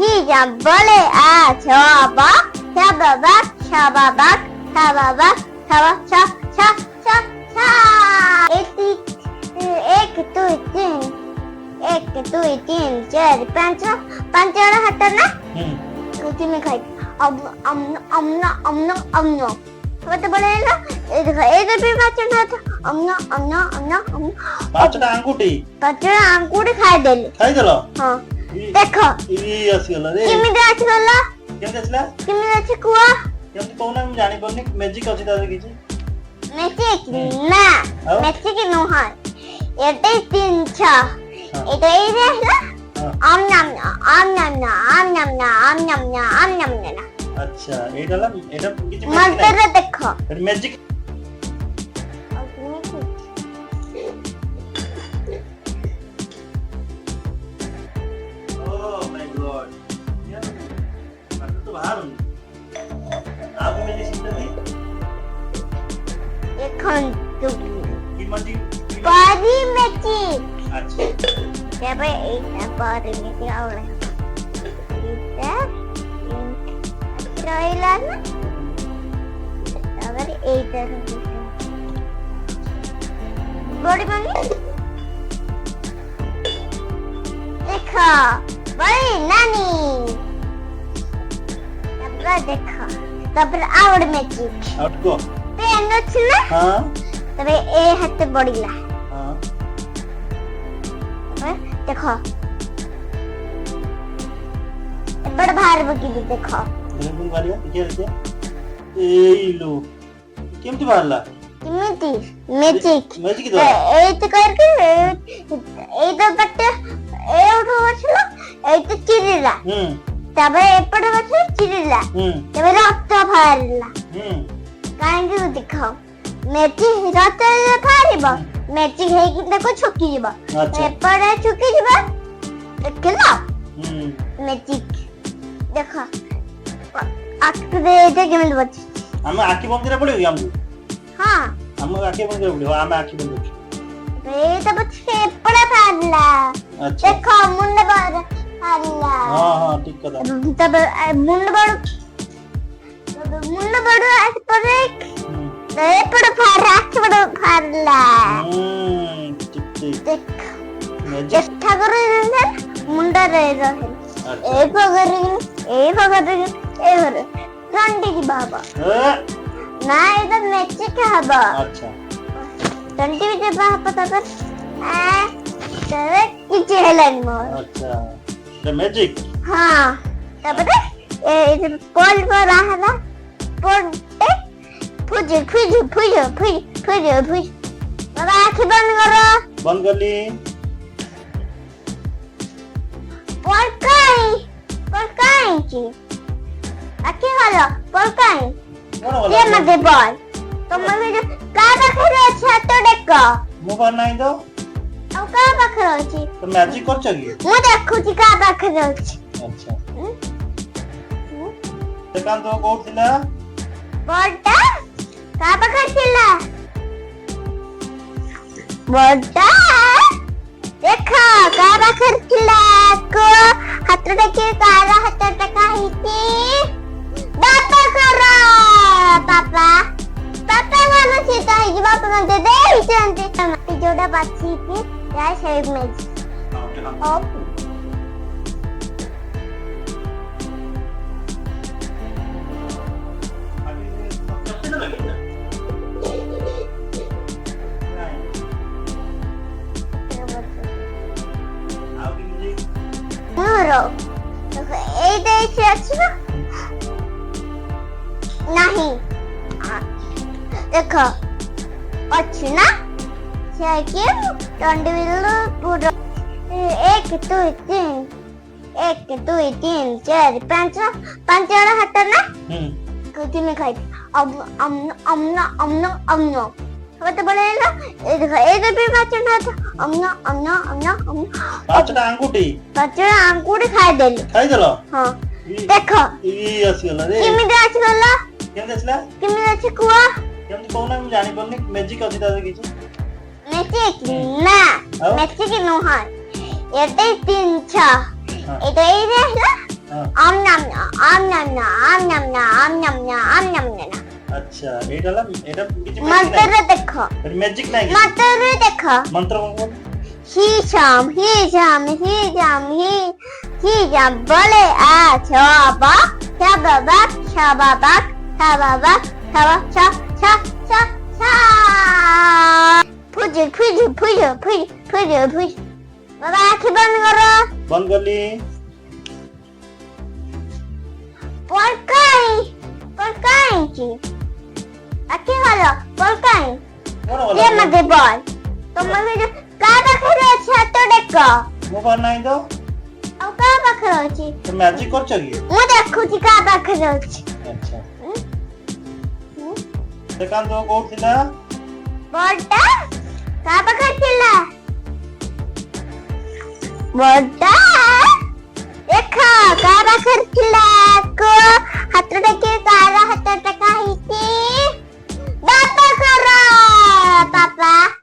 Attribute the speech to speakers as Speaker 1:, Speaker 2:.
Speaker 1: হিজাম বলে ছবাক ছবাক ছবাক ছবাক ছবা ছ ছ ছ ছ এটি এক দুই তিন এক দুই তিন চার পাঁচ পাঁচটা হাত না তুমি খাই তো বলে না এই দেখো এই যে পাঁচটা হাত
Speaker 2: পাঁচটা আঙ্গুটি
Speaker 1: খাই দেলি
Speaker 2: হ্যাঁ
Speaker 1: দেখো
Speaker 2: আসিগଲା रे
Speaker 1: କେମିତି ଆସିଗଲା
Speaker 2: କେମିତି ଆସିଲା
Speaker 1: କେମିତି ଅଛି କୁହ
Speaker 2: କେମିତି କହୁନା ମୁଁ ଜାଣି ପାରୁନି ମ୍ୟାଜିକ୍ ଅଛି ତା କିଛି
Speaker 1: ମ୍ୟାଜିକ୍ ନା ମ୍ୟାଜିକ୍ ନୁହଁ ଏଟା ତିନିଛ ଏଟା ଏଇଟା ହେଲା ଆମ୍ ନାମ୍ ନା
Speaker 2: अच्छा ଏଇଟା ହେଲା ଏଟା କିଛି
Speaker 1: ମନ୍ତ୍ର ଦେଖ
Speaker 2: ମ୍ୟାଜିକ୍
Speaker 1: এখন পারি ম্যাজিক
Speaker 2: আচ্ছা
Speaker 1: এবার এইটা পারি ম্যাজিক আওলা এইটা রইলা না এবার এইটা বড়ি মানে দেখো বড়ি নানি তারপর দেখো তারপর out magic
Speaker 2: out go
Speaker 1: pen আছে না
Speaker 2: হ্যাঁ
Speaker 1: তবে এ হাতে বড়িলা
Speaker 2: হ্যাঁ
Speaker 1: দেখো এবার বাহার বকিলি দেখো
Speaker 2: দেখুন বারিয়া দেখে এই লো কেমতি বাহারলা
Speaker 1: কেমতি ম্যাজিক
Speaker 2: ম্যাজিক তো
Speaker 1: এই তো করকে এই তো বটে এই উঠছিল এই তো চিরিলা তবে এপড়ে বসে চিরিলা তবে রক্ত বাহারলা কাহিଁକି ଦେଖ ମ୍ୟାଜିକ ରକ୍ତରେ ବାହାରିବ ମ୍ୟାଜିକ ହେଇକି ଦେଖ ଛୁକି ଯିବ ଏପଟେ ଛୁକି ଯିବ ଦେଖିଲ ମ୍ୟାଜିକ ଦେଖ ଆଖିରେ ଏଇଟା କେମିତି ବସିଛି
Speaker 2: ଆମେ ଆଖି ବନ୍ଦ କରିବାକୁ ପଡିବ କି ଆମକୁ
Speaker 1: ହଁ
Speaker 2: ଆମ ଆଖି ବନ୍ଦ କରିବାକୁ ପଡିବ ଆମେ ଆଖି ବନ୍ଦ କରୁଛୁ
Speaker 1: ଏଇଟା ବସିଛି ଏପଟେ ବାହାରିଲା ଦେଖ ମୁଣ୍ଡ ବାହାରିଲା
Speaker 2: ହଁ ହଁ ଠିକ କଥା
Speaker 1: ତବେ ମୁଣ୍ଡ ବଡ ଏପଟେ ଏପଟେ ବାହାରିଲା ଚେଷ୍ଟା କରି ମୁଣ୍ଡରେ ରହେ ଏଇ ପକରେ ତଣ୍ଟିକି ହବ ନା ଏଇଟା ମ୍ୟାଜିକ ହବ ତଣ୍ଟି ଯିବା ହବ ତାପରେ କିଛି ହେଲାନି ମୋର ହଁ ତାପରେ ପଲ ହେଲା ପଟେ ଫୁଜ ବାବା ଆଖି ବନ୍ଦ କର
Speaker 2: ବନ୍ଦ କଲି
Speaker 1: ପଲକାଇ ଆଖି ଖୋଲ ପଲକାଇ ये मत बोल तुम मुझे का पाखरे ଅଛି ହାତ ଦେଖ
Speaker 2: ମୁଁ ପାର ନାହିଁ ତ
Speaker 1: ଆଉ का ପାଖରେ ଅଛି
Speaker 2: ତ ମ୍ୟାଜିକ କରୁଛ କି
Speaker 1: ମୁଁ ଦେଖୁଛି का ପାଖରେ ଅଛି
Speaker 2: ଆଚ୍ଛା ଦେଖାନ୍ତୁ କୋଉଥିଲା
Speaker 1: ବଡଟା का ପାଖରେ ଥିଲା ବଡଟା ଦେଖ का ପାଖରେ ଥିଲା को ହାତ ଦେଖି କାର ହାତ ଟକା ହେଇଛି ବାପା କର ବାପା ଭଲ ସେଟା ହେଇଛି ବାପା ମତେ ଦେଇଛନ୍ତି ମାଟି ଯୋଉଟା ବାଛିକି ଯାଏ ସେଇ ମେଜ এইটা এসে আছে না नहीं देखो अच्छी ना क्या टंडी बिल्लू पूरा 1 2 3 4 5 जड़ा हाथ ना कुछ में खाई अब तो बोले ना ये देखो ये तो भी बच्चा ना
Speaker 2: पांचटा
Speaker 1: अंगूठी खाई देली हाँ देखो
Speaker 2: ଆସିଗଲା ରେ
Speaker 1: କେମିତି ଆସିଗଲା
Speaker 2: କେମିତି ଆସିଲା
Speaker 1: କେମିତି ଅଛି କୁହ
Speaker 2: କେମିତି କହୁନା ମୁଁ ଜାଣି ପାରୁନି ମ୍ୟାଜିକ୍ ଅଛି ତା କିଛି
Speaker 1: ମ୍ୟାଜିକ୍ ନା ମ୍ୟାଜିକ୍ ନୁହଁ ଏତେ ତିନିଛ ଏଇଟା ଏଇଟା ହେଲା ଆମ୍ ନାମ୍ ନା ଆମ୍ ନାମ୍ ନା ଆମ୍ ନାମ୍ ନା ଆମ୍ ନାମ୍ ନା ଆମ୍ ନାମ୍ ନା
Speaker 2: अच्छा ଏଇଟା ଏଟା କିଛି
Speaker 1: ମନ୍ତ୍ର ଦେଖ
Speaker 2: ମ୍ୟାଜିକ୍ ନାହିଁ
Speaker 1: ମନ୍ତ୍ର ଦେଖ
Speaker 2: ମନ୍ତ୍ର କଣ କଣ
Speaker 1: ହି ଜାମ୍ ବୋଲେ ଆ ଛ ବା ଛ ବାବା ଛ ବାବା ଛ ବାବା ଛ ଛ ଛ ଛ ଛ ଫୁଜ ବାବା ଆଖି ବନ୍ଦ କର
Speaker 2: ବନ୍ଦ କଲି
Speaker 1: ପଲକାଇ କି ଆଖି ଭଲ ପଲକାଇ
Speaker 2: କଣ
Speaker 1: ଯେ ମତେ ବল ତମର କା ପାଖରେ ଅଛି ହାତ ଦେଖ
Speaker 2: ମୋ ପାଖରେ ନାହିଁ ତ
Speaker 1: ଆଉ କା ପାଖରେ ଅଛି
Speaker 2: ତ ମ୍ୟାଜିକ୍ କରୁଛ କି
Speaker 1: ମୁଁ ଦେଖୁଛି କା ପାଖରେ ଅଛି
Speaker 2: ଆଚ୍ଛା ଦେଖାନ୍ତୁ କୋଉଥିଲା
Speaker 1: ବଲଟା କା ପାଖରେ ଥିଲା ବଲଟା ଦେଖ କା ପାଖରେ ଥିଲା